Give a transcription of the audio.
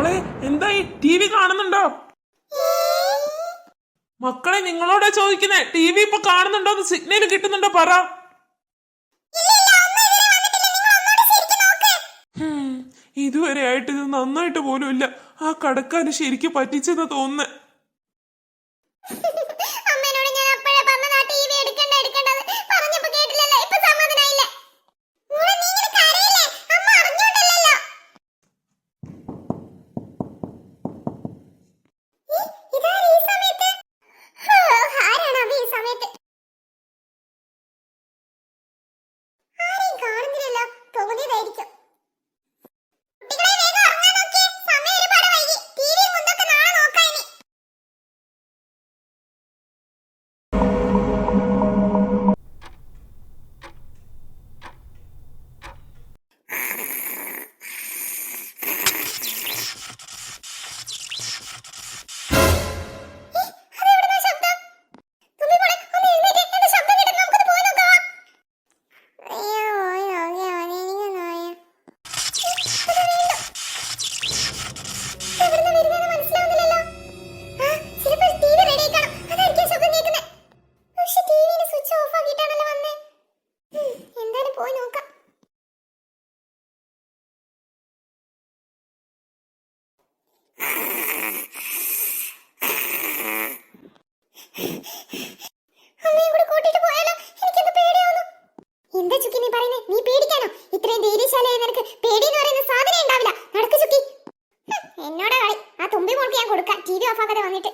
മോളെ എന്തായി T V കാണുന്നുണ്ടോ? മക്കളെ നിങ്ങളോടാ ചോദിക്കുന്നേ, ടി വി ഇപ്പൊ കാണുന്നുണ്ടോ? സിഗ്നൽ കിട്ടുന്നുണ്ടോ പറ. ഇതുവരെ ആയിട്ട് ഇത് നന്നായിട്ട് പോലും ഇല്ല. ആ കടക്കാര് ശരിക്കും പറ്റിച്ചെന്ന് തോന്നുന്നേ. എന്താ ചുക്കി നീ പറയുന്നേ? നീ പേടിക്കാനോ? ഇത്രയും ധൈര്യശാലിയായ നിനക്ക് പേടിയെന്ന് പറയുന്ന സാധനം ഉണ്ടാവില്ല. നടക്ക് ചുക്കി. എന്നോടാ കളി. ആ തുമ്പി മോൾക്ക് ഞാൻ കൊടുക്കാം, ടി വി ഓഫാക്കാതെ വന്നിട്ട്.